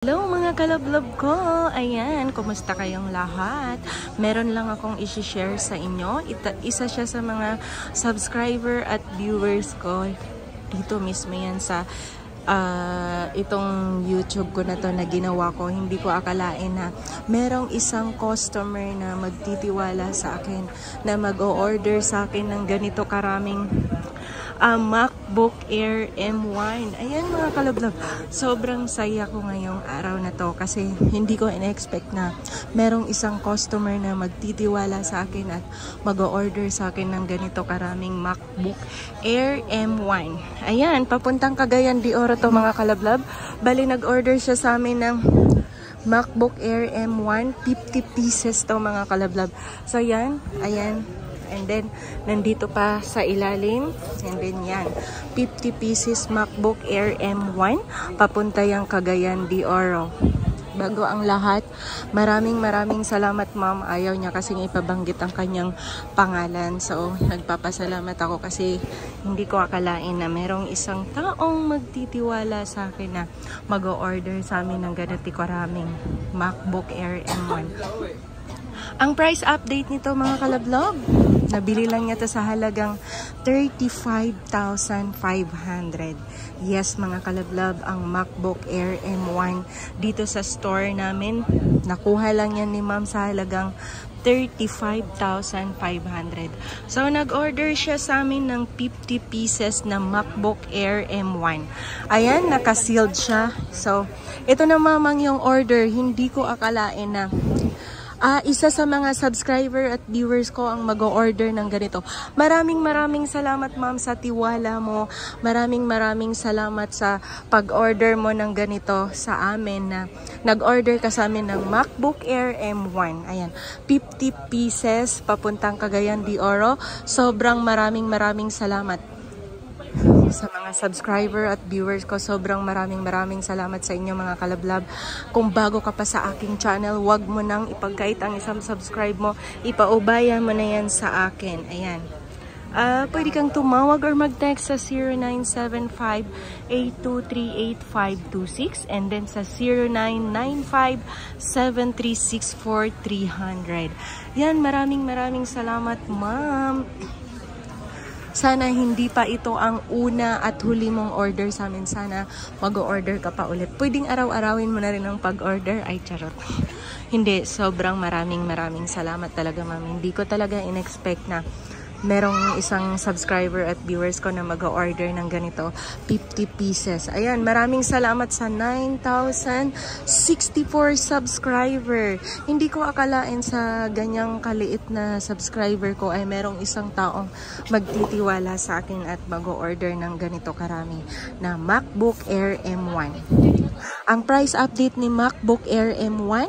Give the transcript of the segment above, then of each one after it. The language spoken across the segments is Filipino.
Hello mga kalablog ko! Ayan, kumusta kayong lahat? Meron lang akong isi-share sa inyo. Isa siya sa mga subscriber at viewers ko. Dito mismo yan sa itong YouTube ko na to na ginawa ko. Hindi ko akalain na merong isang customer na magtitiwala sa akin na mag-o-order sa akin ng ganito karaming MacBook Air M1. Ayan mga kalablog, sobrang saya ko ngayong araw na to kasi hindi ko in-expect na merong isang customer na magtitiwala sa akin at mag-o-order sa akin ng ganito karaming MacBook Air M1. Ayan, papuntang Cagayan de Oro to mga kalablog. Bali nag-order siya sa amin ng MacBook Air M1, 50 pieces to mga kalablog. So yan, ayan. And then, nandito pa sa ilalim. And then yan, 50 pieces MacBook Air M1. Papunta yung Cagayan de Oro. Bago ang lahat, maraming salamat ma'am. Ayaw niya kasing ipabanggit ang kanyang pangalan. So, nagpapasalamat ako kasi hindi ko akalain na merong isang taong magtitiwala sa akin na mag-o-order sa amin ng ganito karaming MacBook Air M1. Ang price update nito mga kalablog, nabili lang niya to sa halagang 35,500. Yes mga kalablog, ang MacBook Air M1 dito sa store namin, nakuha lang yan ni ma'am sa halagang 35,500. So nag-order siya sa amin ng 50 pieces na MacBook Air M1. Ayan, naka-sealed siya. So ito na mamang yung order. Hindi ko akalain na isa sa mga subscriber at viewers ko ang mag-o-order ng ganito. Maraming salamat ma'am sa tiwala mo. Maraming salamat sa pag-order mo ng ganito sa amin na nag-order ka sa amin ng MacBook Air M1. Ayan, 50 pieces papuntang Cagayan de Oro. Sobrang maraming salamat sa mga subscriber at viewers ko. Sobrang maraming salamat sa inyo mga kalablab. Kung bago ka pa sa aking channel, wag mo nang ipagkait ang isang subscribe mo. Ipaubayan mo na yan sa akin. Ayan. Pwede kang tumawag or mag-text sa 0975-8238526 and then sa 0995-7364300. Yan, maraming salamat ma'am. Sana hindi pa ito ang una at huli mong order sa amin. Sana mag-o-order ka pa ulit. Pwedeng araw-arawin mo na rin ang pag-order. Ay, charot. Hindi, sobrang maraming salamat talaga, ma'am. Hindi ko talaga in-expect na merong isang subscriber at viewers ko na mag-o-order ng ganito, 50 pieces. Ayan, maraming salamat sa 9,064 subscriber. Hindi ko akalain sa ganyang kaliit na subscriber ko ay merong isang taong magtitiwala sa akin at mag-o-order ng ganito karami na MacBook Air M1. Ang price update ni MacBook Air M1,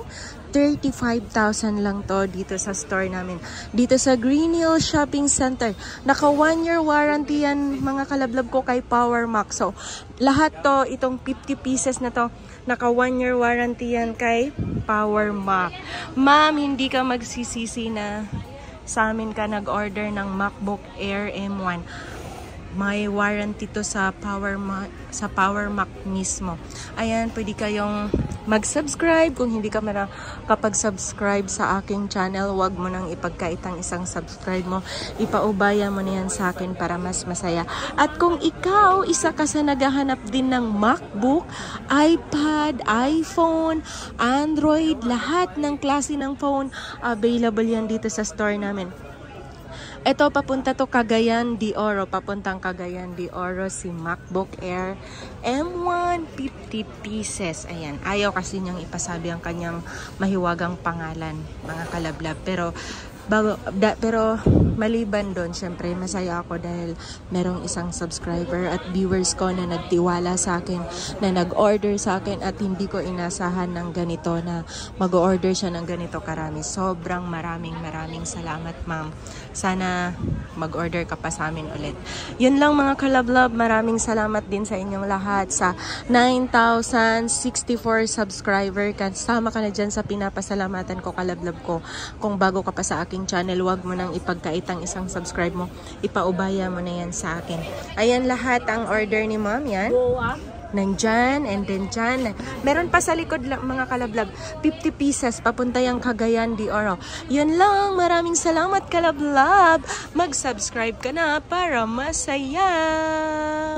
35,000 lang to dito sa store namin. Dito sa Green Hill Shopping Center. Naka 1-year warranty yan mga kalablab ko kay Power Mac. So, lahat to, itong 50 pieces na to, naka 1-year warranty yan kay Power Mac. Ma'am, hindi ka magsisisi na sa amin ka nag-order ng MacBook Air M1. May warranty to sa Power Mac mismo. Ayan, pwede kayong mag-subscribe. Kung hindi ka kapag-subscribe sa aking channel, wag mo nang ipagkait ang isang subscribe mo. Ipaubaya mo na yan sa akin para mas masaya. At kung ikaw, isa ka sa naghahanap din ng MacBook, iPad, iPhone, Android, lahat ng klase ng phone, available yan dito sa store namin. Ito, papunta to Cagayan de Oro. Papuntang Cagayan de Oro si MacBook Air M1, 50 pieces. Ayan, ayaw kasi niyang ipasabi ang kanyang mahiwagang pangalan, mga kalablab. Pero maliban doon, syempre masaya ako dahil merong isang subscriber at viewers ko na nagtiwala sa akin, na nag-order sa akin at hindi ko inasahan ng ganito na mag-order siya ng ganito karami. Sobrang maraming salamat ma'am. Sana mag-order ka pa sa amin ulit. Yun lang mga kalablab, maraming salamat din sa inyong lahat sa 9,064 subscriber. Kasama ka na dyan sa pinapasalamatan ko kalablab ko. Kung bago ka pa sa aking channel, wag mo nang ipagkait ang isang subscribe mo. Ipaubaya mo na yan sa akin. Ayan lahat ang order ni ma'am. Yan. Nandyan, and then dyan. Meron pa sa likod lang, mga kalablab. 50 pieces, papunta yung Cagayan de Oro. Yun lang, maraming salamat kalablab. Mag-subscribe ka na para masaya.